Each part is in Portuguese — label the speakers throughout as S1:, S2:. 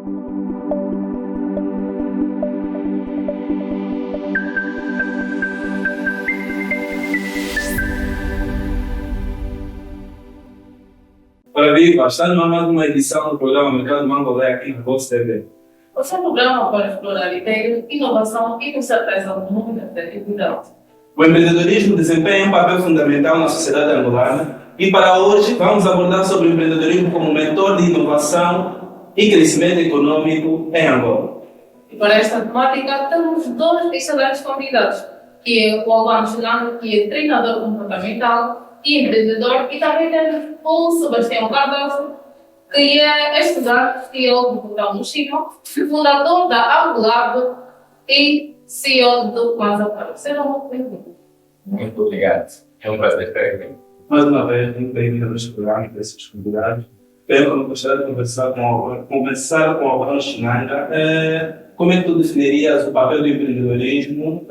S1: Ora viva, está numa mais uma edição do programa Mercado Mangolé aqui na Voz TV.
S2: O seu programa para explorar ideias, inovação e, com certeza, o mundo da criatividade.
S1: O empreendedorismo desempenha um papel fundamental na sociedade angolana e para hoje vamos abordar sobre o empreendedorismo como motor de inovação e crescimento econômico em Angola.
S2: E para esta temática temos dois excelentes convidados, que é o Albano Chilano, que é treinador comportamental e empreendedor, e também temos o Sebastião Cardoso, que é estudante CEO do Portal Mochima, fundador da Angolab e CEO do Plaza Para. Sejam muito bem-vindos.
S3: Muito obrigado. É um prazer estar aqui.
S1: Mais uma vez, muito bem-vindo ao programa e esses convidados. Eu gostaria de conversar com o Albano Chinanga. Como é que tu definirias o papel do empreendedorismo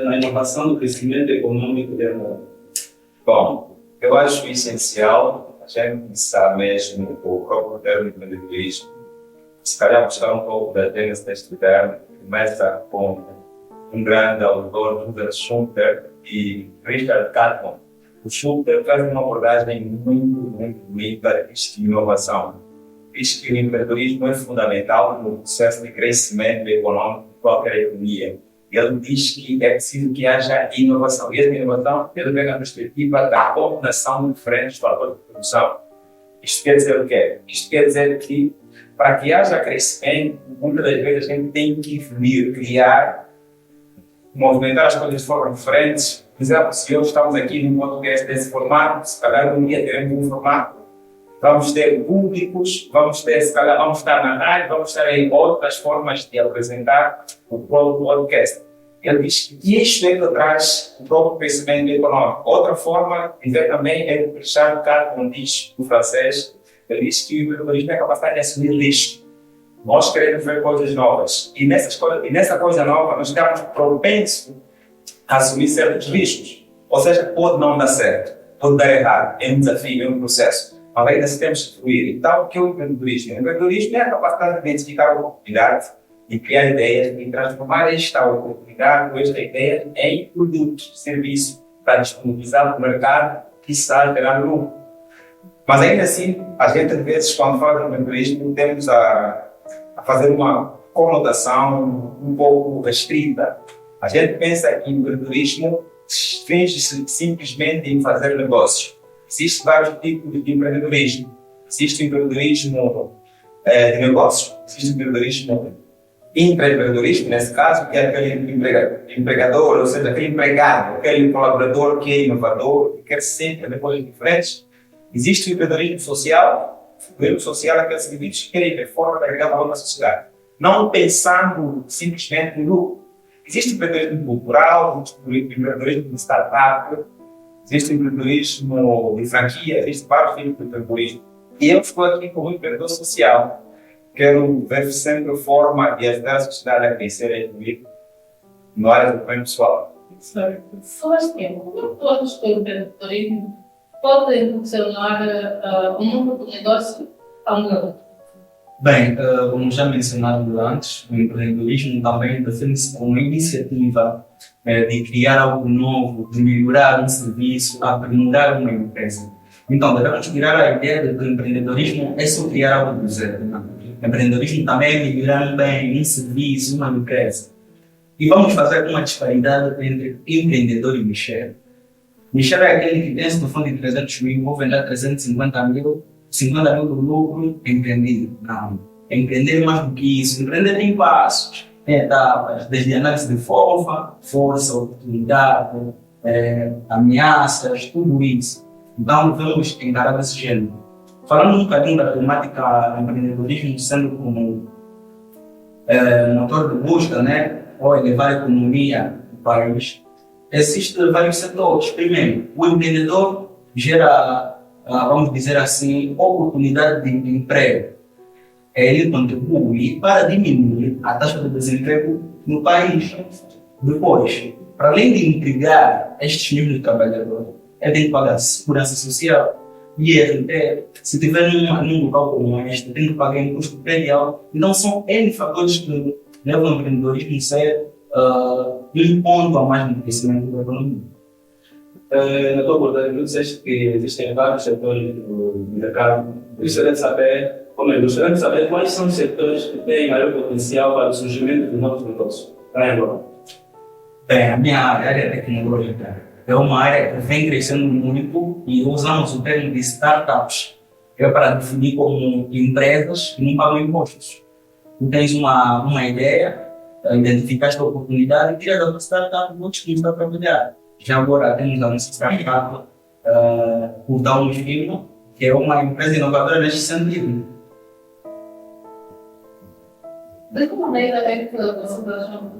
S1: na inovação do crescimento econômico de Angola?
S3: Bom, eu acho essencial a gente começar mesmo o próprio termo de empreendedorismo. Se calhar mostrar um pouco da gênese deste termo, começa com um grande autor, Rudolf Schumpeter e Richard Kahneman. O Schumpeter faz uma abordagem muito bonita de inovação. Diz que o empreendedorismo é fundamental no processo de crescimento econômico de qualquer economia. Ele diz que é preciso que haja inovação. E essa inovação tem a ver com a perspectiva da combinação de diferentes fatores de produção. Isto quer dizer o quê? Isto quer dizer que, para que haja crescimento, muitas das vezes a gente tem que unir, criar, movimentar as coisas de forma diferente. Por exemplo, se hoje estamos aqui num podcast desse formato, se calhar um dia teremos um formato. Vamos ter públicos, se calhar vamos estar na rádio, vamos estar em outras formas de apresentar o próprio podcast. Ele diz que isto é que traz o próprio crescimento econômico. Outra forma de ver também é o que Richard Kahneman diz, no francês. Ele diz que o empreendedorismo é a capacidade de assumir risco. Nós queremos ver coisas novas. E nessa coisa nova, nós estamos propensos a assumir certos riscos. Ou seja, pode não dar certo, pode dar errado. É um desafio, é um processo. Mas ainda se temos que fluir. Então, o que é o empreendedorismo? O empreendedorismo é a capacidade de identificar a oportunidade, de criar ideias e transformar esta oportunidade ou esta ideia em produtos, serviços para disponibilizar no mercado e estar gerar lucro. Mas ainda assim, a gente às vezes, quando fala de empreendedorismo, temos a fazer uma conotação um pouco restrita. A gente pensa que empreendedorismo finge-se simplesmente em fazer negócios. Existem vários tipos de empreendedorismo. Existe o empreendedorismo de negócios, existe o empreendedorismo intraempreendedorismo, nesse caso, que é aquele empregador, ou seja, aquele empregado, aquele colaborador que é inovador, que quer sempre fazer coisas diferentes. Existe o empreendedorismo social. O empreendedorismo social é aqueles indivíduos que querem ver forma de agregar valor na sociedade, não pensando simplesmente no lucro. Existe o empreendedorismo cultural, existe o empreendedorismo de startup, existe o empreendedorismo de franquia, existe vários tipos de empreendedorismo. E eu estou aqui como empreendedor social. Quero ver sempre a forma de ajudar a sociedade a crescer e evoluir na área do desenvolvimento pessoal.
S2: Sebastião, como é que tu achas que o empreendedorismo pode impulsionar o mundo do negócio angolano?
S4: Bem, como já mencionado antes, o empreendedorismo também define-se como uma iniciativa de criar algo novo, de melhorar um serviço, aprimorar uma empresa. Então, devemos tirar a ideia de que o empreendedorismo é só criar algo do zero. Não. O empreendedorismo também é melhorar bem um serviço, uma empresa. E vamos fazer uma disparidade entre empreendedor e Michel. Michel é aquele que pensa no fundo de 300 mil, vou vender 350 mil, 50 mil do lucro, empreendido. Não. Empreender mais do que isso. Empreender tem passos, tem etapas, desde análise de força, oportunidade, ameaças, tudo isso. Então, vamos encarar desse gênero. Falando um bocadinho da temática do empreendedorismo sendo como motor de busca, né, ou elevar a economia do país, existem vários setores. Primeiro, o empreendedor gera, vamos dizer assim, oportunidade de emprego. Ele contribui para diminuir a taxa de desemprego no país. Depois, para além de empregar estes níveis de trabalhadores, ele tem que pagar segurança social. E se tiver num local como este, tem que pagar imposto predial. Então são N fatores que levam o empreendedorismo a ser um ponto a mais no crescimento da economia.
S1: Na tua abordagem, tu disseste que existem vários setores do mercado. Gostaria de saber quais são os setores que têm maior potencial para o surgimento de novos negócios. Está em Angola?
S4: Bem, a minha área tecnológica é uma área que vem crescendo muito e usamos o termo de startups, que é para definir como empresas que não pagam impostos. Tu tens uma ideia, identificaste a oportunidade e crias uma startup, outros que estão a trabalhar. Já agora temos a nossa startup, o Down Firma, que é uma empresa inovadora neste sentido.
S2: De que maneira é que vocês acham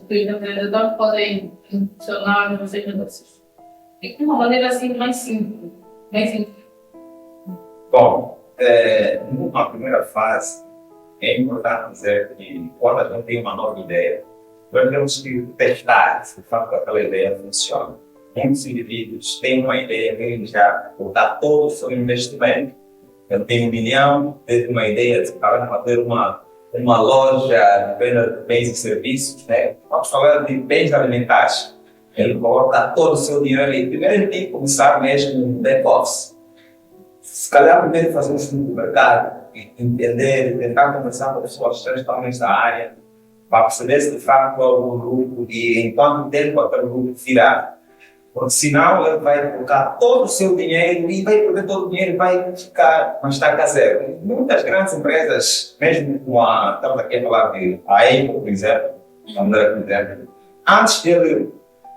S2: que os empreendedores podem funcionar nos seus negócios? De uma maneira assim mais simples.
S3: Bom, numa primeira fase, é importante dizer que quando a gente tem uma nova ideia, nós temos que testar se de fato aquela ideia funciona. Muitos indivíduos têm uma ideia, querem já botar todo o seu investimento. Eu tenho 1 milhão, tenho uma ideia de fazer uma loja de venda de bens e serviços, né? Vamos falar de bens alimentares. Ele coloca todo o seu dinheiro ali. Primeiro ele tem que começar mesmo no back-office. Se calhar primeiro fazer um estudo do mercado, entender, tentar conversar com pessoas que estão nesta área, para perceber se de fato qual é o grupo e em quanto tempo aquele grupo virá. Porque senão ele vai colocar todo o seu dinheiro e vai perder todo o dinheiro e vai ficar, mas está a zero. Muitas grandes empresas, mesmo com estamos aqui a falar de a Apple, por exemplo, antes dele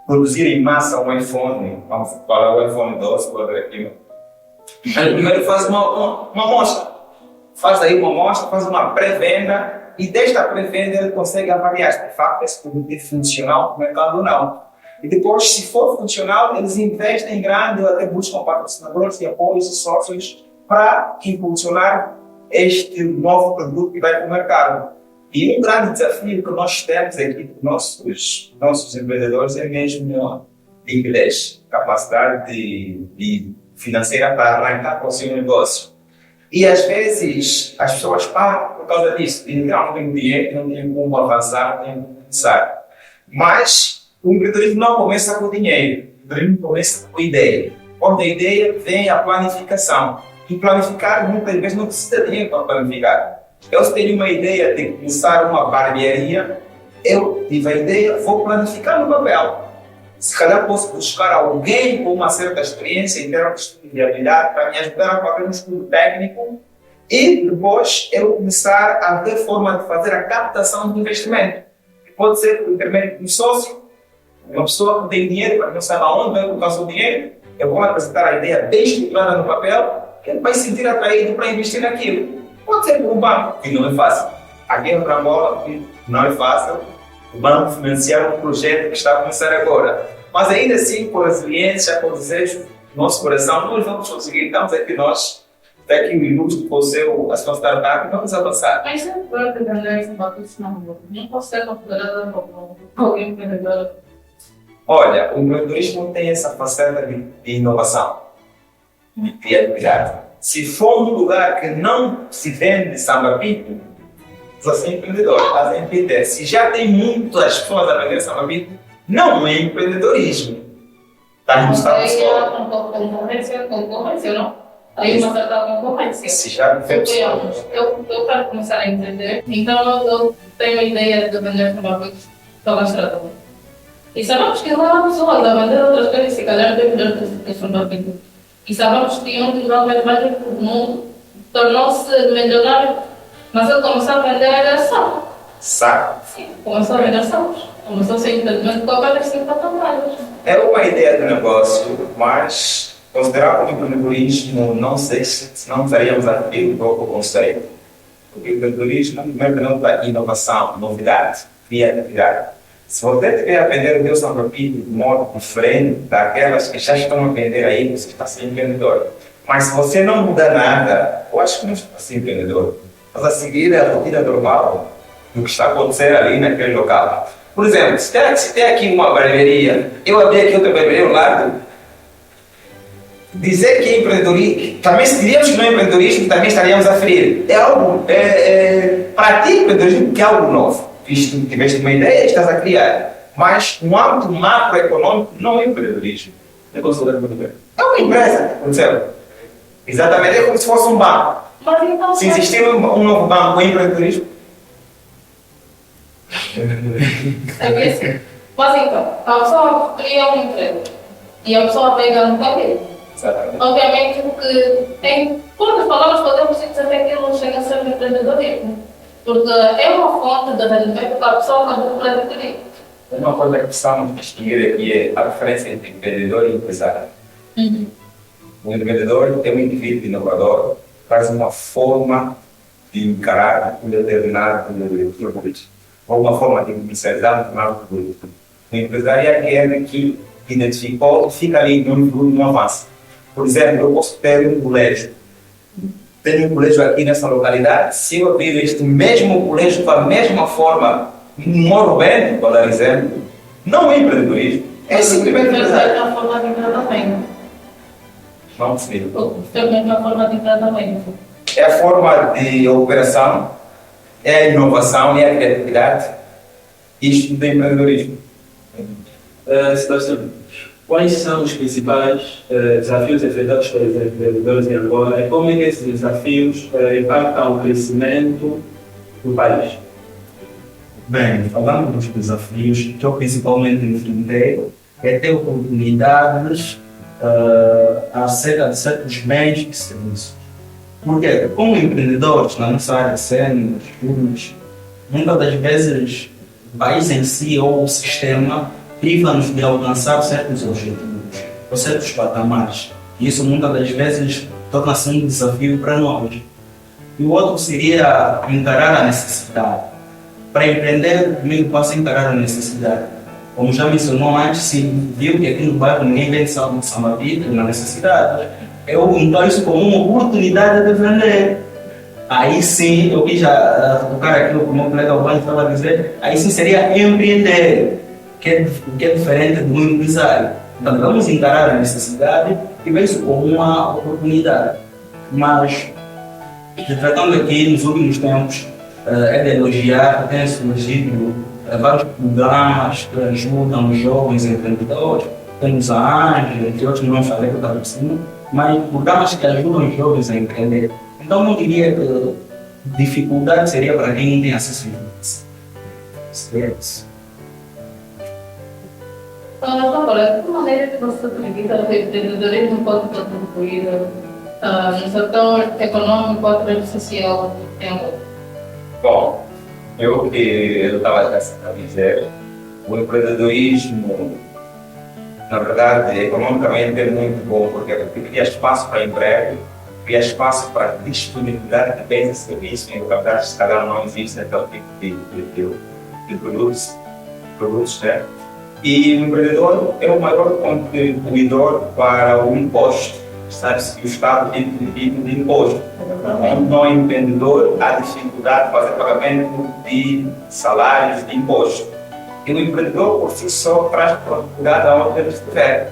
S3: produzir em massa um iPhone, vamos falar o iPhone 12, por aqui, ele primeiro faz uma amostra. Faz aí uma amostra, faz uma pré-venda e desta pré-venda ele consegue avaliar se de facto esse produto é funcional no mercado ou não. E depois, se for funcional, eles investem em grande ou até buscam patrocinadores e apoios e sócios para impulsionar este novo produto que vai para o mercado. E um grande desafio que nós temos aqui com nossos empreendedores é mesmo a liquidez, capacidade de financeira para arrancar com o seu negócio. E às vezes as pessoas param por causa disso. E não tem dinheiro, não tem como avançar, não tem como começar. Mas o empreendedorismo não começa com dinheiro, o empreendedorismo começa com ideia. Quando a ideia vem a planificação. E planificar muitas vezes não precisa de dinheiro para planificar. Eu se tenho uma ideia de começar uma barbearia, eu tive a ideia, vou planificar no papel. Se calhar posso buscar alguém com uma certa experiência em termos de habilidade para me ajudar a fazer um estudo técnico e depois eu começar a ver forma de fazer a captação de investimento. Pode ser por intermédio de um sócio, uma pessoa que tem dinheiro para não saber aonde vai colocar o seu dinheiro, eu vou apresentar a ideia bem estruturada no papel, ele vai se sentir atraído para investir naquilo. Pode ser por um banco, que não é fácil. Aqui em Angola, não é fácil o banco financiar um projeto que está a começar agora. Mas ainda assim, com resiliência, com desejo do nosso coração, nós vamos conseguir. Estamos aqui nós, daqui um ilustre com a sua startup, e vamos avançar.
S2: Mas é claro que vender esse patrocínio não pode ser considerada como alguém empreendedor.
S3: Olha, o empreendedorismo tem essa faceta de inovação, de criatividade. Se for num lugar que não se vende samba-pito, você é empreendedor, estás a empreender. Se já tem muitas pessoas a vender samba-pito, não é empreendedorismo. Estás no status quo.
S2: Concorrência, não? Aí uma certa concorrência.
S3: Se já fez
S2: eu quero começar a entender, então eu tenho a ideia de vender samba-pito pela estrada. E sabemos que lá há pessoas a vender outras coisas, se calhar tem melhor que samba-pito. E sabemos que um dos homens mais ricos do mundo tornou-se milionário, mas ele começou a vender sal.
S3: Sal?
S2: Sim, começou a vender salos. Começou a ser empreendimento com apenas 50 trabalhos.
S3: É uma ideia de negócio, mas considerado como empreendedorismo, não sei se não estaríamos a repetir um pouco o conceito. Porque o empreendedorismo primeiro não dá inovação, novidade, criatividade. Se você tiver a vender o teu samba-pito de modo diferente daquelas que já estão a vender aí, você está sendo empreendedor. Mas se você não mudar nada, eu acho que não está sendo empreendedor. Mas a seguir a rotina normal do que está acontecendo ali naquele local. Por exemplo, se tem aqui uma barbearia, eu abri aqui outra barbearia ao lado, dizer que é empreendedorismo, também se diríamos que não é empreendedorismo, também estaríamos a ferir. É algo, para ti, empreendedorismo que é algo novo. Visto que tiveste uma ideia e estás a criar. Mas no âmbito macroeconômico não é empreendedorismo.
S1: É considerado empreendedorismo.
S3: É uma empresa, percebe? Exatamente, é como se fosse um banco.
S2: Mas então,
S3: Se existir um novo banco em empreendedorismo,
S2: sabia assim. Mas então, a pessoa cria uma empresa e a pessoa pega no cabelo.
S3: exatamente.
S2: Obviamente que tem, quantas palavras podemos dizer que aquilo chega a ser empreendedorismo? Porque é uma fonte de rendimento que a pessoa acabou por adquirir.
S3: Uma coisa que precisamos distinguir aqui é a diferença entre empreendedor e empresário. O empreendedor é um indivíduo inovador, traz uma forma de encarar um determinado produto, ou uma forma de comercializar um determinado produto. O empresário é aquele que identificou e fica ali no avanço. Por exemplo, eu posso ter um colégio. Tenho um colégio aqui nessa localidade. Se eu abrir este mesmo colégio da mesma forma, no Morro Bento, para dar exemplo, não é empreendedorismo, é simplesmente empresário.
S2: É uma forma de empreendimento.
S3: Não percebi.
S2: Simplesmente uma forma de empreendimento.
S3: É a forma de operação, é a inovação, é a criatividade. Isto do empreendedorismo.
S1: Sebastião, quais são os principais desafios enfrentados pelos empreendedores em Angola e como é que esses desafios impactam o crescimento do país?
S4: Bem, falando dos desafios, que eu principalmente enfrentei é ter oportunidades acerca de certos bens e serviços. Porque, como empreendedores na nossa área sénior, estudos, muitas das vezes o país em si ou o sistema priva-nos de alcançar certos objetivos ou certos patamares. E isso muitas das vezes torna-se um desafio para nós. E o outro seria encarar a necessidade. Para empreender, primeiro passo é encarar a necessidade. Como já mencionou antes, se viu que aqui no bairro ninguém vende samba-vida na necessidade, eu encaro isso como uma oportunidade de vender. Aí sim, eu quis já tocar aquilo que o meu colega Albano estava a dizer, aí sim seria empreender, que é diferente do empresário. Então vamos encarar a necessidade e ver isso como uma oportunidade. Mas, tratando aqui nos últimos tempos, é de elogiar que tem surgido vários programas que ajudam os jovens empreendedores, temos a Ângela, entre outros não falei que eu estava por cima, mas programas que ajudam os jovens a empreender. Então não diria que dificuldade seria para quem não tem acesso a isso. Seria isso.
S2: Agora, de que maneira que você acredita que o empreendedorismo pode contribuir no setor econômico ou social em Angola?
S3: Bom, eu estava a dizer, o empreendedorismo, na verdade, economicamente é muito bom, porque cria espaço para emprego, cria espaço para disponibilidade de bens e serviços em localidades que se calhar não existe aquele tipo de produtos, né? E o empreendedor é o maior contribuidor para o imposto. Sabe-se que o Estado tem de imposto. Não empreendedor há dificuldade de fazer pagamento de salários de imposto. E o empreendedor, por si só, traz produtividade aonde ele estiver.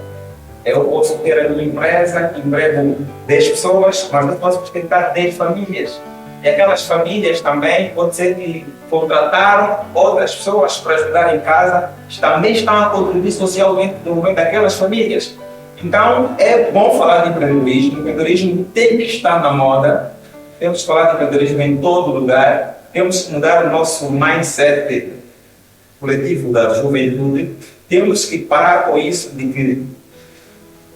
S3: Eu posso ter uma empresa que emprego 10 pessoas, mas não posso sustentar 10 famílias. E aquelas famílias também, pode ser que contrataram outras pessoas para ajudar em casa, também estão a contribuir socialmente no momento daquelas famílias. Então, é bom falar de empreendedorismo. O empreendedorismo tem que estar na moda. Temos que falar de empreendedorismo em todo lugar. Temos que mudar o nosso mindset coletivo da juventude. Temos que parar com isso de que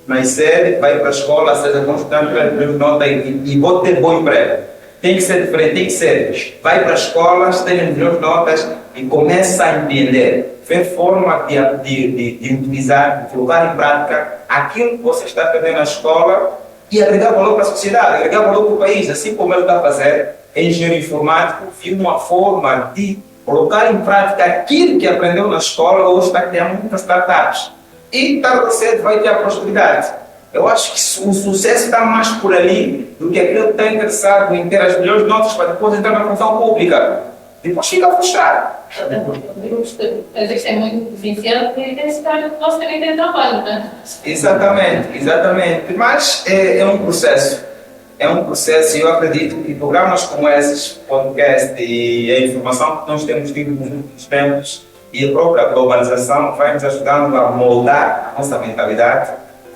S3: nascer, vai para a escola, seja constante, nota e vou ter bom emprego. Tem que ser diferente, tem que ser. Vai para a escola, tenha melhores notas e começa a empreender. Ver forma de utilizar, de colocar em prática aquilo que você está aprendendo na escola e agregar valor para a sociedade, agregar valor para o país, assim como ele está a fazer. Engenheiro informático viu uma forma de colocar em prática aquilo que aprendeu na escola, hoje está criando muitas startups. E tarde ou cedo vai ter a prosperidade. Eu acho que o sucesso está mais por ali do que aquele que está interessado em ter as melhores notas para depois entrar na função pública. depois fica frustrado.
S2: Existem muitos viciados e nesse caso nós também temos trabalho, né?
S3: Exatamente. Mas é um processo. É um processo e eu acredito que programas como esses, podcast e a informação que nós temos tido nos últimos tempos e a própria globalização vai nos ajudando a moldar a nossa mentalidade.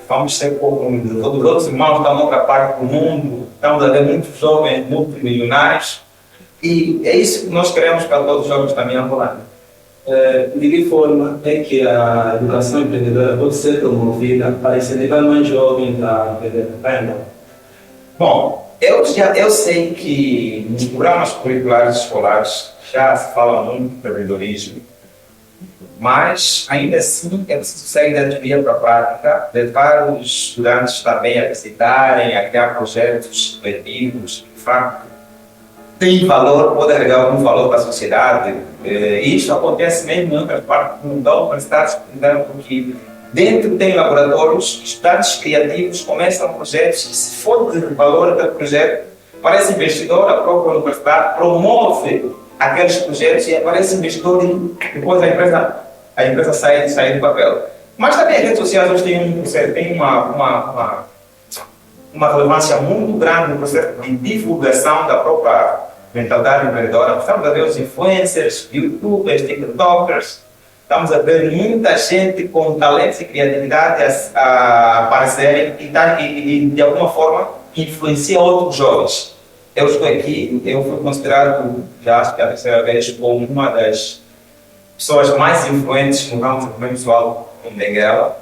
S3: Vamos ser como os outros irmãos da outra parte do mundo, estamos a ver muitos jovens multimilionários e é isso que nós queremos para todos os jovens da minha Holanda.
S1: De que forma é que a educação empreendedora pode ser promovida para incentivar mais jovens a empreender?
S3: Bom, eu sei que nos programas curriculares escolares já se fala muito de empreendedorismo, mas ainda assim é preciso sair da teoria para a prática, levar os estudantes também a visitarem, a criar projetos coletivos, de facto, tem valor, pode agregar algum valor para a sociedade. E isso acontece mesmo em outras partes da universidade, porque dentro tem laboratórios, estudantes criativos começam projetos e se for de valor aquele projeto, para esse investidor, a própria universidade promove aqueles projetos e aparece investidor e depois a empresa sai do papel. Mas também as redes sociais hoje têm uma relevância muito grande no processo de divulgação da própria mentalidade empreendedora. Estamos a ver os influencers, youtubers, tiktokers, estamos a ver muita gente com talentos e criatividade a aparecerem e de alguma forma influencia outros jovens. Eu estou aqui, eu fui considerado, já acho que a terceira vez, como uma das pessoas mais influentes no campo do desenvolvimento pessoal em Benguela.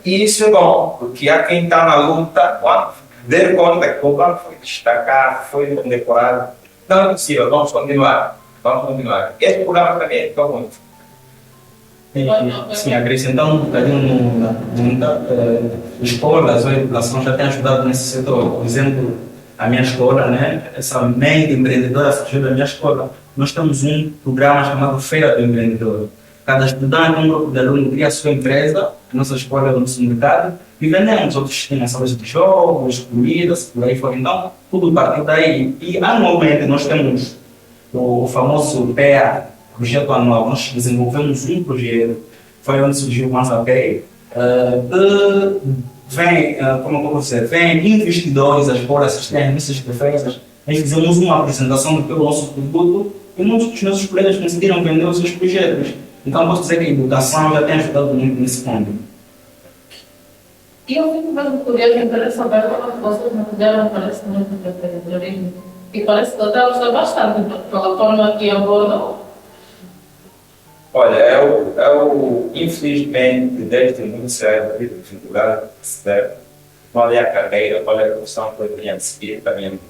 S3: E isso é bom, porque há quem está na luta, quando der conta que o plano foi destacado, foi condecorado, não é possível, vamos continuar. Este programa também é tão muito.
S4: Sim, acrescentando um bocadinho na pergunta, escolas ou educação já têm ajudado nesse setor. Por exemplo, a minha escola, né, essa mente empreendedora surgiu da minha escola. Nós temos um programa chamado Feira do Empreendedor. Cada estudante, um grupo de alunos cria a sua empresa, a nossa escola é o nosso mercado, e vendemos. Outros têm salas de jogos, comidas, por aí fora. Então, tudo partiu daí. E anualmente nós temos o famoso PEA, projeto anual. Nós desenvolvemos um projeto, foi onde surgiu o Mansapay, vem investidores, as escolas assistem missas perfeitas, nós fizemos uma apresentação do nosso produto e muitos dos nossos colegas conseguiram vender os seus projetos. Então posso dizer que a educação já tem ajudado muito nesse ponto.
S2: E eu fico mesmo curioso e interessado saber como vocês me fizeram parece muito de empreendedorismo. E parece que até gostou bastante pela forma que abordam.
S3: Olha, eu infelizmente, desde muito cedo, tive dificuldade de perceber qual é a carreira, qual é a profissão que eu queria seguir para a minha vida.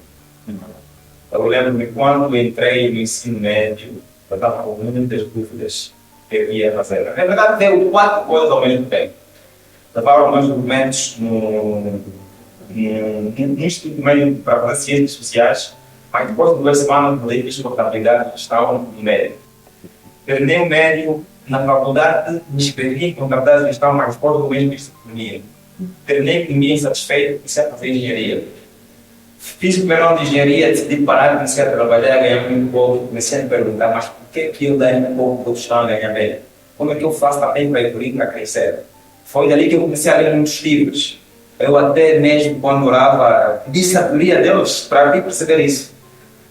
S3: Eu lembro-me quando entrei no ensino médio, eu estava com muitas dúvidas que eu ia fazer. Na verdade, deu 4 coisas ao mesmo tempo. Estava meus documentos no Instituto Médio para Ciências Sociais, mas depois de 2 semanas de fiz contabilidade e gestão no médio. Terminei o médio na faculdade, me inscrevi em contabilidade e gestão, mas depois do mesmo fiz economia. Terminei economia insatisfeito e comecei a fazer engenharia. Fiz o primeiro ano de engenharia, decidi parar, comecei a trabalhar, ganhar muito pouco, comecei a me perguntar, mas por que eu ganho pouco, estou gostando de ganhar bem? Como é que eu faço também para evoluir, para crescer? Foi dali que eu comecei a ler muitos livros. Eu até mesmo quando orava, pedi sabedoria a Deus para vir perceber isso.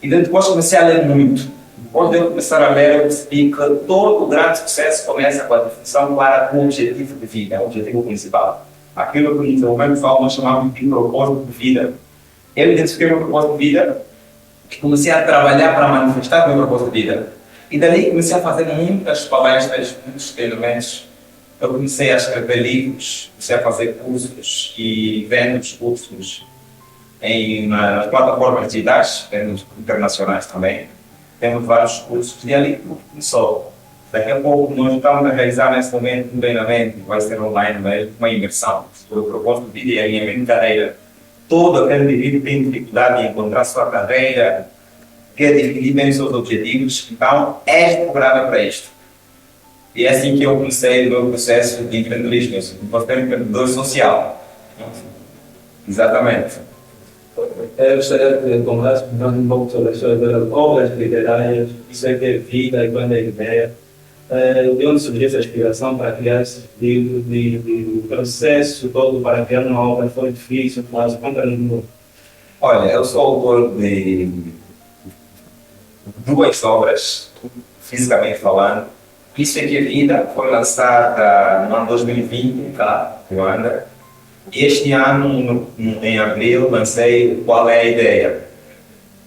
S3: E depois comecei a ler muito. Depois de eu começar a ler, eu percebi que todo grande sucesso começa com a definição clara do objetivo de vida, o objetivo principal. Aquilo que no desenvolvimento pessoal nós chamamos de propósito de vida. Eu identifiquei o meu propósito de vida e comecei a trabalhar para manifestar o meu propósito de vida. E dali comecei a fazer muitas palestras, muitos treinamentos. Eu comecei a escrever livros, comecei a fazer cursos e vendo os cursos nas plataformas digitais, temos internacionais também. Temos vários cursos e ali tudo começou. Daqui a pouco nós estamos a realizar nesse momento um treinamento, vai ser online mesmo, uma imersão. O propósito de vida é a minha carreira. Todo aquele indivíduo tem dificuldade em encontrar sua carreira, quer definir bem os seus objetivos, então este programa é para isto. E é assim que eu comecei o meu processo de empreendedorismo. Eu vou ter um empreendedor social. Exatamente.
S1: Eu gostaria de conversar um pouco sobre as suas obras literárias, isso é ter vida e quando é ideia. De onde surgiu essa inspiração para criar esse livro, de processo todo para criar uma obra, foi difícil, fácil, conta-nos.
S3: Olha, eu sou autor de duas obras, fisicamente falando. Isso é que a Vida foi lançada no ano 2020, cá, em Luanda. E este ano, em abril, lancei Qual é a Ideia.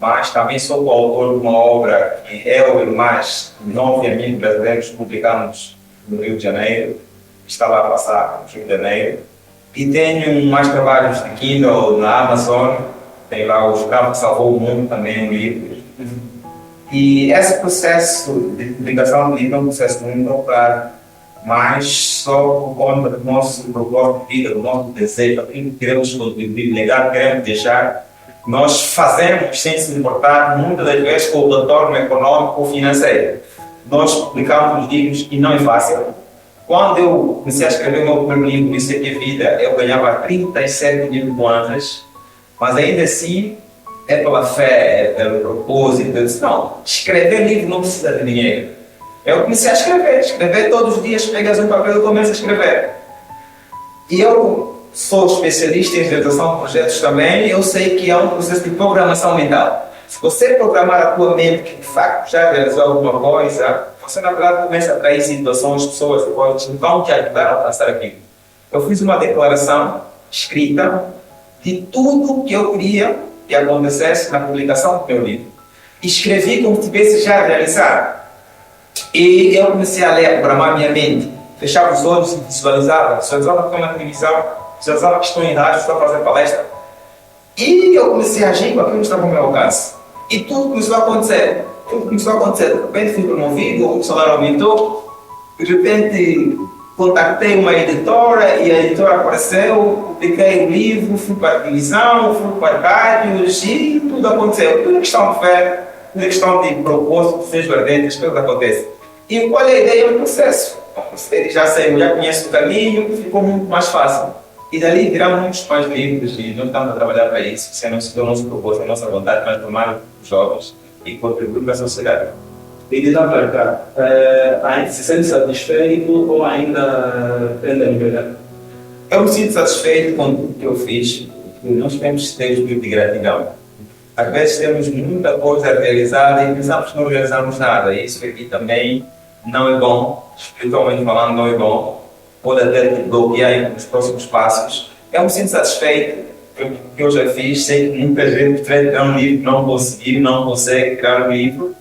S3: Mas também sou coautor de uma obra que eu e mais 9 amigos brasileiros publicamos no Rio de Janeiro. Está lá a passar no Rio de Janeiro. E tenho mais trabalhos de Kindle na Amazon. Tem lá O Escravo que Salvou o Mundo, também um livro. E esse processo de publicação de livro é um processo muito claro, mas só por conta do nosso propósito de vida, do nosso desejo, aquilo que queremos contribuir, legado que queremos deixar, nós fazemos sem se importar, muitas das vezes, com o retorno econômico ou financeiro. Nós publicamos os livros e não é fácil. Quando eu comecei a escrever o meu primeiro livro, Isso é que é Vida, eu ganhava 37 mil kwanzas, mas ainda assim, é pela fé, é pelo propósito. Eu disse, não, escrever livro não precisa de dinheiro. Eu comecei a escrever todos os dias, pegas um papel e começo a escrever. E eu sou especialista em realização de projetos também, eu sei que há um processo de programação mental. Se você programar a tua mente que de facto já realizou alguma coisa, você na verdade começa a atrair situações, pessoas que vão te ajudar a alcançar aquilo. Eu fiz uma declaração escrita de tudo que eu queria que acontecesse na publicação do meu livro. Escrevi como se tivesse já realizado. E eu comecei a ler, a programar a minha mente. Fechava os olhos e visualizava que estou na televisão, visualizava que estou em rádio, estou a fazer palestra. E eu comecei a agir com aquilo que estava ao meu alcance. E tudo começou a acontecer. De repente fui promovido, o salário aumentou. De repente contactei uma editora e a editora apareceu, publiquei o livro, fui para a televisão, fui para rádios e tudo aconteceu. Tudo é questão de fé, tudo é questão de propósito, seja ardente, as coisas acontecem. E qual é a ideia do processo? Já sei, já conheço o caminho, ficou muito mais fácil. E dali viraram muitos mais livros e nós estamos a trabalhar para isso. Se é o nosso propósito, a nossa vontade de transformar os jovens e contribuir para a sociedade.
S1: E de lá para cá, ainda se sente satisfeito ou ainda tende a melhorar?
S3: Eu me sinto satisfeito com tudo que eu fiz. Nós temos que ter espírito de gratidão. Às vezes temos muita coisa realizada e pensamos que não realizamos nada. E isso aqui também não é bom, espiritualmente falando, não é bom. Pode até te bloquear nos próximos passos. Eu me sinto satisfeito pelo que eu já fiz. Sei que muita gente pretende criar um livro, não consegue criar um livro.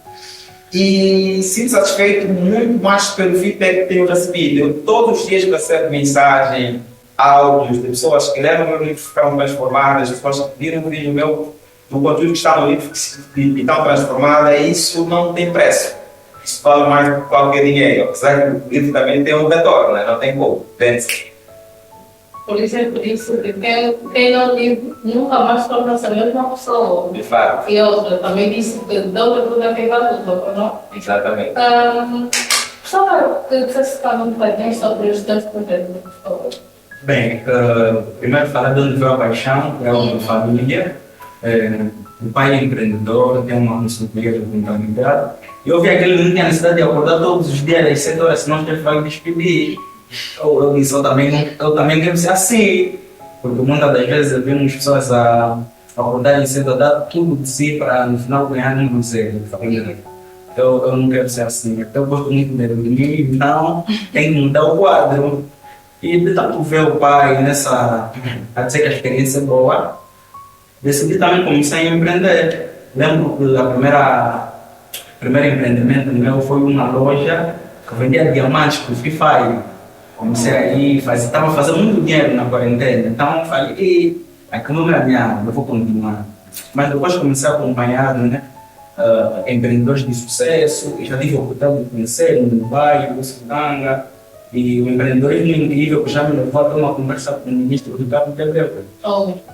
S3: E sinto satisfeito muito mais pelo feedback que tenho recebido. Eu todos os dias recebo mensagem, áudios de pessoas que leram o meu livro, ficaram transformadas, pessoas que viram o vídeo meu, do conteúdo que está no livro e estão transformadas. E isso não tem preço. Isso vale mais do que qualquer dinheiro. Apesar que o livro também tem um retorno, né? Não tem como. Vende-se.
S2: Por isso que quem não livro nunca mais torna-se a mesma pessoa.
S3: De fato.
S2: E outra, também disse que da outra coisa que vai tudo, não?
S3: Exatamente.
S2: Gostava que você falasse um pouquinho sobre os dois projetos, por favor.
S4: Bem, primeiro falar de onde veio a paixão, é uma família. O pai é empreendedor, tem uma consultoria de contabilidade. Eu vi aquele menino que tinha necessidade de acordar todos os dias às 7 horas, senão ele vai despedir. Eu disse, eu também devo ser assim, porque muitas das vezes vemos pessoas a acordarem cedo, a dar tudo de si para no final ganhar um cruzeiro. Então eu não quero ser assim, eu gosto muito de mim, então tem que mudar o quadro. E de tanto ver o pai a dizer que a experiência é boa, decidi também começar a empreender. Lembro que o primeiro empreendimento meu foi uma loja que vendia diamantes por Free Fire. Comecei aí, estava fazendo muito dinheiro na quarentena, então falei, aqui não é minha, eu vou continuar. Mas depois comecei a acompanhar, né, empreendedores de sucesso, e já tive a oportunidade de conhecer no bairro, no Sudanga, e o empreendedorismo incrível que já me levou a ter uma conversa com o ministro Ricardo Tebreu.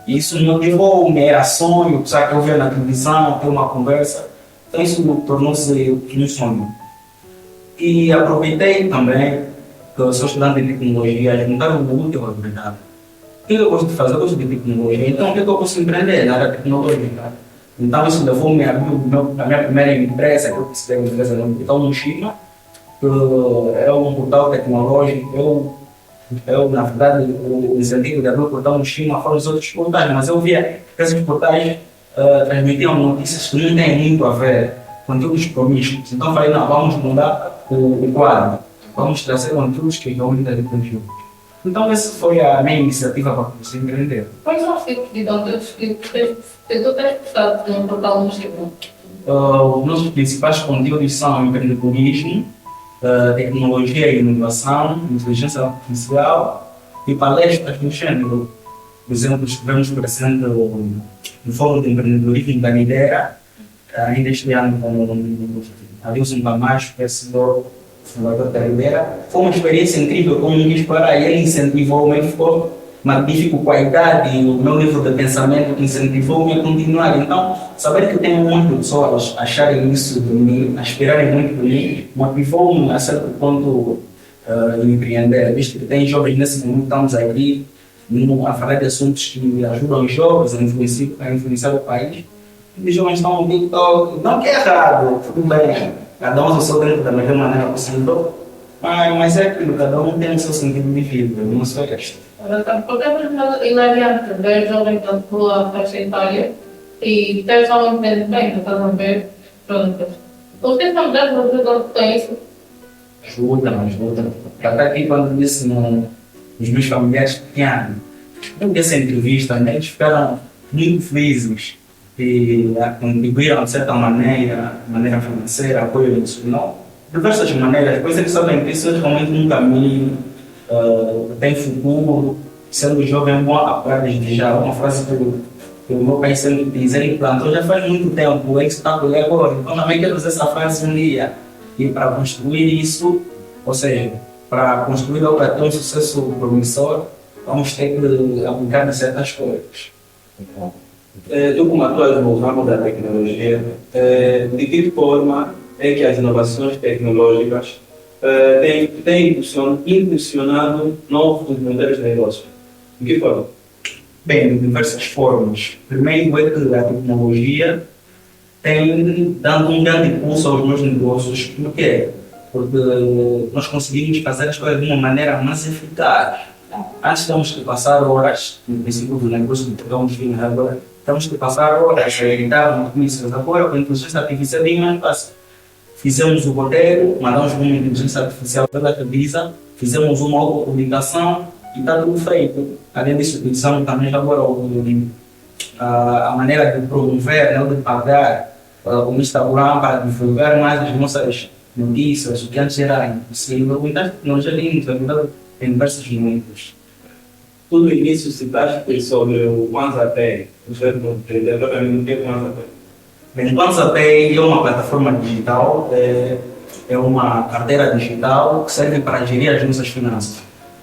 S4: E isso me motivou-me, era sonho, que eu via na televisão, ter uma conversa, então isso tornou-se um sonho. E aproveitei também que eu sou estudante de tecnologia, juntar o útil ao agradável. O que eu gosto de fazer? Eu gosto de tecnologia. Então, o que eu posso empreender na área tecnológica? Então, isso levou-me a abrir a minha primeira empresa, que eu precisei uma empresa no Portal Mochila, que é um portal tecnológico. Na verdade, o incentivo de abrir o portal Mochila foram os outros portais, mas eu via que esses portais transmitiam notícias que não têm muito a ver, conteúdos promíscuos. Então, falei, não, vamos mudar o quadro, vamos trazer conteúdos que realmente têm conteúdo. Então, essa foi a minha iniciativa para começar a empreender.
S2: Quais são os tipos de conteúdos que tu tens postado no portal Mochila?
S4: Os nossos principais conteúdos são empreendedorismo, tecnologia e inovação, inteligência artificial e palestras do gênero. Por exemplo, estivemos presentes no Fórum de Empreendedorismo da Lidera, ainda este ano com Adilson Camacho, que é fundador da Lidera. Foi uma experiência incrível, como não quis parar, e ele incentivou-me, ele ficou magnífico com a idade e o meu nível de pensamento que incentivou-me a continuar. Então, saber que tenho muitas pessoas acharem isso de mim, aspirarem muito de mim, motivou-me a certo ponto de empreender, visto que tem jovens nesse momento, estamos aqui a falar de assuntos que ajudam os jovens a influenciar o país. Os jovens estão no TikTok, não que é errado, tudo bem, cada um se dentro da melhor maneira possível, mas é aquilo, cada um tem o seu sentido de vida, não só este.
S2: Podemos imaginar ver jovens da tua faixa etária e ter só um empreendimento, estás a ver? Pronto. O que é que mudar no que tens?
S4: Ajuda. Até aqui, quando disse os meus familiares que eu dei essa entrevista, né, eles ficaram muito felizes e contribuíram de certa maneira financeira, apoio emocional, de diversas maneiras, pois eles sabem que isso é realmente um caminho tem futuro, sendo jovem bom a desde já. Uma frase que o meu pai sempre diz, ele plantou já faz muito tempo, é que está por agora. Então também quero usar essa frase um dia. E para construir isso, ou seja, para construir algo que tem um sucesso promissor, vamos ter que aplicar certas coisas.
S1: Tu, como atuas no ramo da tecnologia, de que forma é que as inovações tecnológicas têm impulsionado novos modelos de negócio? De que forma?
S4: Bem, de diversas formas. Primeiro é que a tecnologia tem dado um grande impulso aos meus negócios. Por quê? Porque nós conseguimos fazer as coisas de uma maneira mais eficaz. Antes temos que passar horas, no princípio do negócio que vamos vir agora, temos que passar horas a editar notícias. Agora, com a inteligência artificial, é mais fácil. Fizemos o roteiro, mandamos uma inteligência artificial pela cabeça, fizemos uma autopublicação e está tudo feito. Além disso, utilizamos também agora a maneira de promover, de pagar o Instagram para divulgar mais as nossas notícias, o que antes era impossível. Muitas tecnologias lindas, em diversos momentos.
S1: Tudo início citaste sobre o Kwanzaa Pay, o governo empreendedor, o que é Kwanzaa Pay?
S4: Bem, o Kwanzaa Pay é uma plataforma digital, é uma carteira digital que serve para gerir as nossas finanças.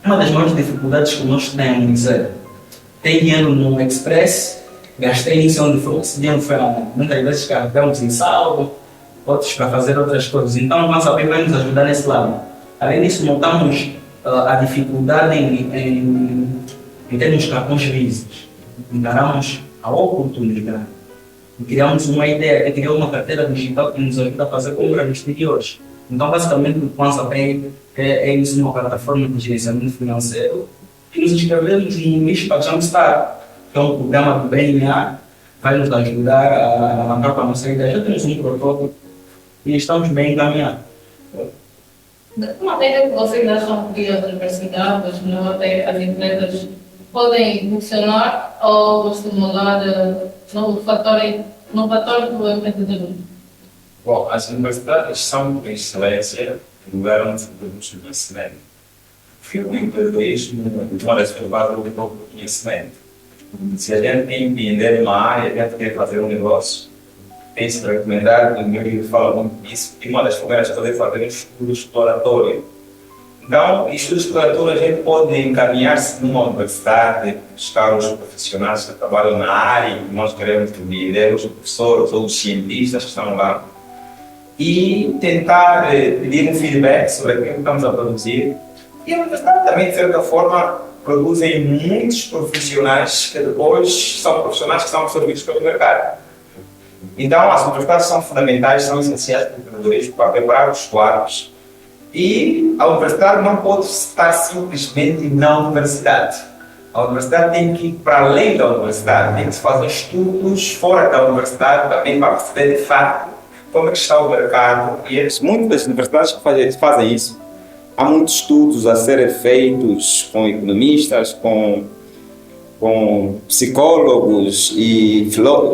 S4: Uma das maiores dificuldades que nós temos é ter dinheiro no Express, gastei nisso onde foi, esse dinheiro foi muitas vezes carregamos em saldo, outros para fazer outras coisas. Então o Kwanzaa Pay vai nos ajudar nesse lado. Além disso, notamos a dificuldade em termos cartões Visa. Encaramos a oportunidade. Criamos uma ideia, criar uma carteira digital que nos ajuda a fazer compras nos exteriores. Então, basicamente, o Kwanzaa Pay é isso, uma plataforma de gerenciamento financeiro que nos inscrevemos no MISPA Jumpstart, que é um programa do BNA, vai nos ajudar a alavancar para a nossa ideia. Já temos um protótipo e estamos bem encaminhados.
S2: De que maneira que vocês acham que as universidades, até as empresas, podem funcionar ou estimular no fator do empreendedorismo?
S3: Bom, as universidades são de excelência no lugar onde produzimos conhecimento. O empreendedorismo, uma das preocupadas com o conhecimento. Se a gente tem empreender em uma área, a gente quer fazer um negócio. Tem-se de recomendar, o meu livro fala muito disso, e uma das primeiras coisas é fazer um estudo exploratório. Então, estudo exploratório a gente pode encaminhar-se numa universidade, buscar os profissionais que trabalham na área, que nós queremos entender, os professores ou os cientistas que estão lá, e tentar pedir um feedback sobre aquilo que estamos a produzir. E a universidade também, de certa forma, produzem muitos profissionais que depois são profissionais que são absorvidos pelo mercado. Então, as universidades são fundamentais, são essenciais para o empreendedorismo, para preparar os quadros. E a universidade não pode estar simplesmente na universidade. A universidade tem que ir para além da universidade, tem que fazer estudos fora da universidade também para perceber de fato como é que está o mercado. E muitas das universidades fazem isso. Há muitos estudos a serem feitos com economistas, com psicólogos e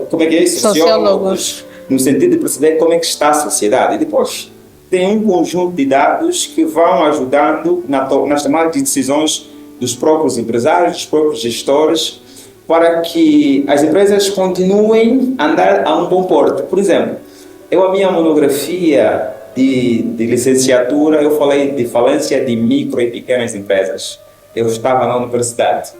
S3: como é que é isso?
S5: Sociólogos,
S3: no sentido de perceber como é que está a sociedade. E depois tem um conjunto de dados que vão ajudando nas tomadas de decisões dos próprios empresários, dos próprios gestores, para que as empresas continuem a andar a um bom porto. Por exemplo, a minha monografia de licenciatura, eu falei de falência de micro e pequenas empresas. Eu estava na universidade.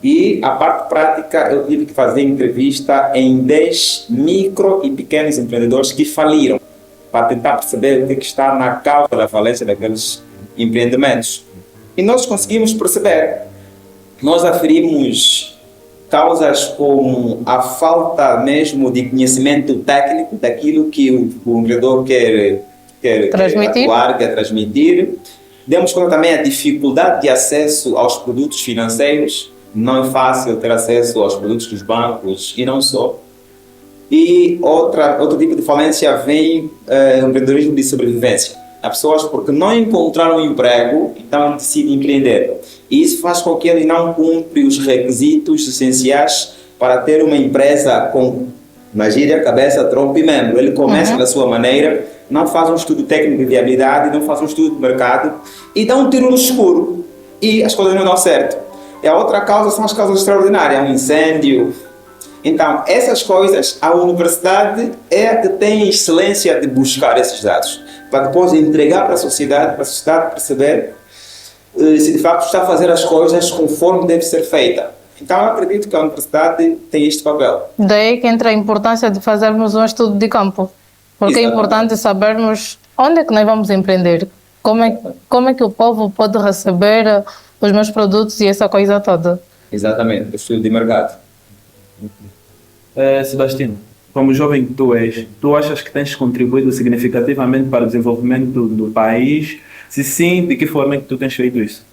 S3: E a parte prática, eu tive que fazer entrevista em 10 micro e pequenos empreendedores que faliram, para tentar perceber o que está na causa da falência daqueles empreendimentos. E nós conseguimos perceber. Nós aferimos causas como a falta mesmo de conhecimento técnico daquilo que o empreendedor quer atuar, quer transmitir. Demos conta também a dificuldade de acesso aos produtos financeiros. Não é fácil ter acesso aos produtos dos bancos e não só. E outro tipo de falência vem o empreendedorismo de sobrevivência. Há pessoas porque não encontraram um emprego, então decidem empreender. E isso faz com que ele não cumpre os requisitos essenciais para ter uma empresa com, na gíria, cabeça, tronco e membro. Ele começa da sua maneira, não faz um estudo técnico de viabilidade, não faz um estudo de mercado e dá um tiro no escuro. E as coisas não dão certo. E a outra causa são as causas extraordinárias, um incêndio. Então, essas coisas, a universidade é a que tem a excelência de buscar esses dados, para depois entregar para a sociedade perceber se de facto está a fazer as coisas conforme deve ser feita. Então, eu acredito que a universidade tem este papel.
S5: Daí que entra a importância de fazermos um estudo de campo, porque é importante sabermos onde é que nós vamos empreender, como é que o povo pode receber os meus produtos e essa coisa toda.
S3: Exatamente, o estudo de mercado.
S1: Sebastião, como jovem que tu és, tu achas que tens contribuído significativamente para o desenvolvimento do país? Se sim, de que forma é que tu tens feito isso?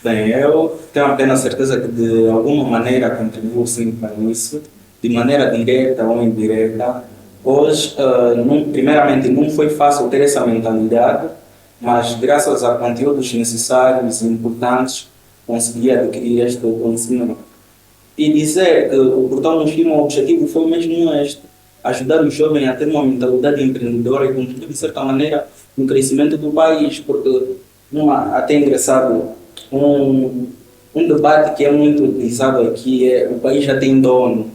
S4: Bem, eu tenho a plena certeza que de alguma maneira contribuo sim para isso, de maneira direta ou indireta. Hoje, primeiramente, não foi fácil ter essa mentalidade, mas graças a conteúdos necessários e importantes, consegui adquirir este conhecimento. E dizer que o Portal Nos Firma, o objetivo foi mesmo este: ajudar o jovem a ter uma mentalidade empreendedora e contribuir, de certa maneira, no crescimento do país, porque até engraçado, um debate que é muito utilizado aqui é: o país já tem dono.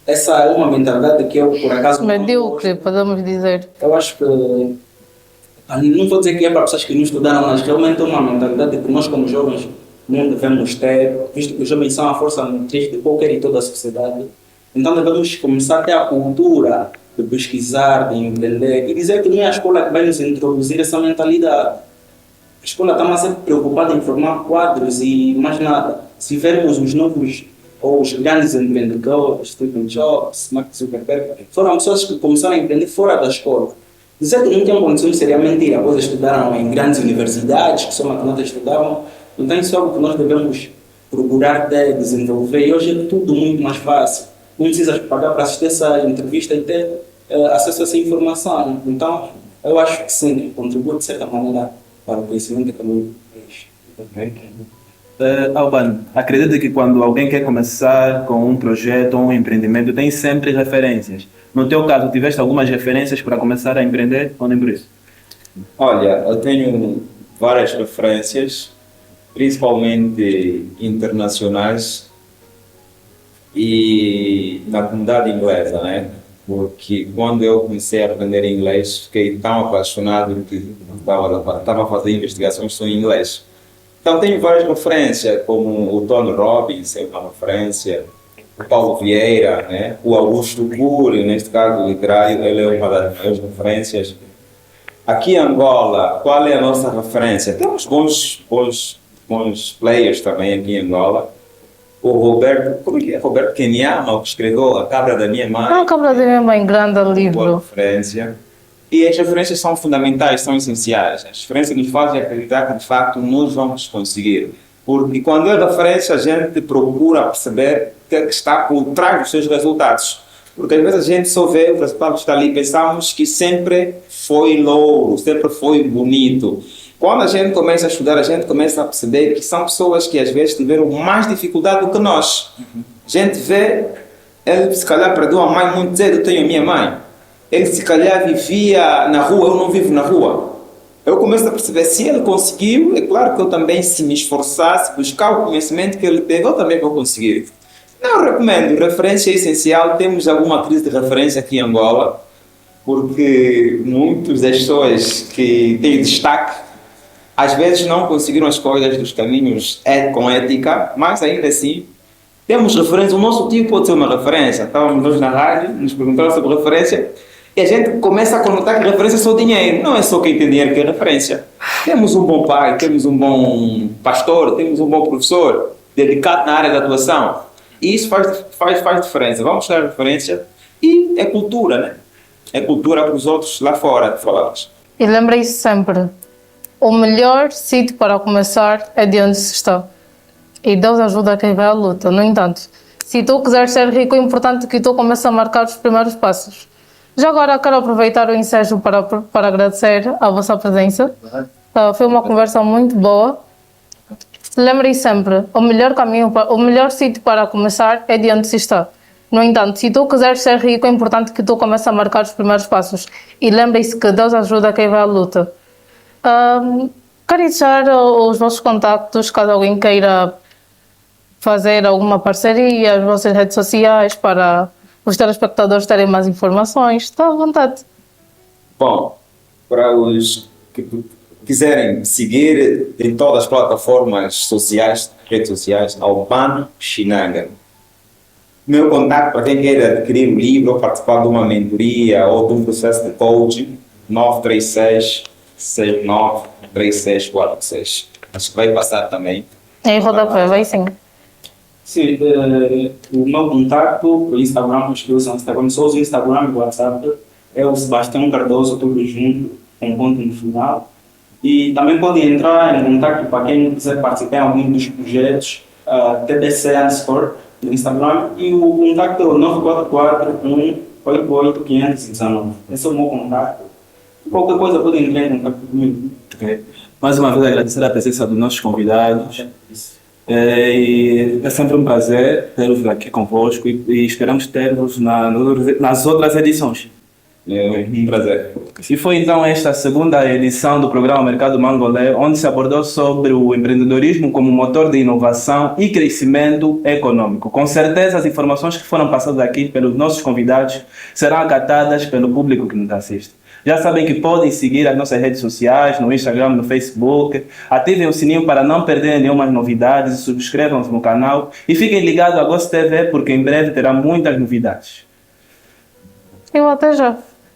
S4: Essa é uma mentalidade que eu, por acaso,
S5: medíocre, podemos dizer.
S4: eu acho que, não vou dizer que é para pessoas que não estudaram, mas realmente é uma mentalidade que nós, como jovens, não devemos ter, visto que os jovens são a força motriz de qualquer e toda a sociedade. Então devemos começar a ter a cultura de pesquisar, de empreender, e dizer que não é a escola que vai nos introduzir essa mentalidade. A escola está mais preocupada em formar quadros e mais nada. Se vermos os novos ou os grandes empreendedores, Steve Jobs, Mark Zuckerberg, foram pessoas que começaram a empreender fora da escola. Dizer que não tinham condições seria mentira, pois estudaram em grandes universidades, que só maquinatas estudavam. Então isso é algo que nós devemos procurar desenvolver. E hoje é tudo muito mais fácil. Não precisas pagar para assistir essa entrevista e ter acesso a essa informação. Então, eu acho que sim, contribui de certa maneira para o conhecimento que também fez.
S1: Albano, acredito que quando alguém quer começar com um projeto ou um empreendimento, tem sempre referências. No teu caso, tiveste algumas referências para começar a empreender ou nem por isso?
S3: Olha, eu tenho várias referências, principalmente internacionais e na comunidade inglesa, né? Porque quando eu comecei a aprender inglês, fiquei tão apaixonado que estava a fazer investigações só em inglês. Então tenho várias referências, como o Tony Robbins é uma referência, o Paulo Vieira, né? O Augusto Cury, neste caso literário, ele é uma das minhas referências. Aqui em Angola, qual é a nossa referência? Temos bons bons players também aqui em Angola. O Roberto, como é que é? Roberto Kenyama, que escreveu A Cabra da Minha Mãe.
S5: Não, Cabra de minha mãe, grande
S3: Boa
S5: livro.
S3: referência. E as referências são fundamentais, são essenciais. As referências nos fazem acreditar que, de facto, nós vamos conseguir. Porque quando é referência, a gente procura perceber o que é que está por trás dos seus resultados. Porque às vezes a gente só vê o resultado que está ali e pensamos que sempre foi louro, sempre foi bonito. Quando a gente começa a estudar, a gente começa a perceber que são pessoas que às vezes tiveram mais dificuldade do que nós. A gente vê, ele se calhar perdeu a mãe muito cedo, eu tenho a minha mãe. Ele se calhar vivia na rua, eu não vivo na rua. Eu começo a perceber, se ele conseguiu, é claro que eu também, se me esforçasse, buscar o conhecimento que ele teve, eu também vou conseguir. Eu recomendo, referência é essencial, temos alguma atriz de referência aqui em Angola, porque muitas das pessoas que têm destaque, às vezes não conseguiram as coisas dos caminhos com ética, mas ainda assim, temos referência, o nosso tio pode ser uma referência. Estávamos nós na rádio, nos perguntaram sobre referência, e a gente começa a conotar que referência é só dinheiro. Não é só quem tem dinheiro que é referência. Temos um bom pai, temos um bom pastor, temos um bom professor, dedicado na área da atuação. E isso faz diferença. Vamos dar referência e é cultura, né? É cultura para os outros lá fora.
S5: E lembrem-se sempre, o melhor sítio para começar é de onde se está. E Deus ajuda quem vai à luta. No entanto, se tu quiseres ser rico, é importante que tu comeces a marcar os primeiros passos. Já agora quero aproveitar o ensejo para agradecer a vossa presença. Foi uma conversa muito boa. Lembrem sempre, o melhor sítio para começar é de onde se está. No entanto, se tu quiseres ser rico, é importante que tu comeces a marcar os primeiros passos. E lembrem-se que Deus ajuda quem vai à luta. Quero deixar os vossos contactos, caso alguém queira fazer alguma parceria, as vossas redes sociais, para os telespectadores terem mais informações. Está à vontade.
S3: Bom, para os que quiserem seguir em todas as plataformas sociais, redes sociais, Albano Chinanga. Meu contato para quem queira adquirir um livro ou participar de uma mentoria ou de um processo de coaching, 936-693646. Acho que vai passar também.
S5: Em rodapé, vai sim.
S1: Sim, o meu contato, o Instagram, acho que eu uso o Instagram, só uso o Instagram e o WhatsApp, é o Sebastião Cardoso, tudo junto, com ponto no final. E também podem entrar em contato para quem quiser participar em algum dos projetos, TBC_, no Instagram, e o contato é o 944-188-519. Esse é o meu contato. Qualquer coisa podem entrar em contato comigo.
S6: Okay. Mais uma vez agradecer a presença dos nossos convidados. E é sempre um prazer ter-vos aqui convosco e esperamos ter-vos nas outras edições.
S3: É um prazer.
S6: E foi então esta a segunda edição do programa Mercado Mangolé, onde se abordou sobre o empreendedorismo como motor de inovação e crescimento econômico. Com certeza as informações que foram passadas aqui pelos nossos convidados serão acatadas pelo público que nos assiste. Já sabem que podem seguir as nossas redes sociais, no Instagram, no Facebook. Ativem o sininho para não perderem nenhuma novidade. Subscrevam-se no canal e fiquem ligados à Ghost TV, porque em breve terá muitas novidades.
S5: Eu até já.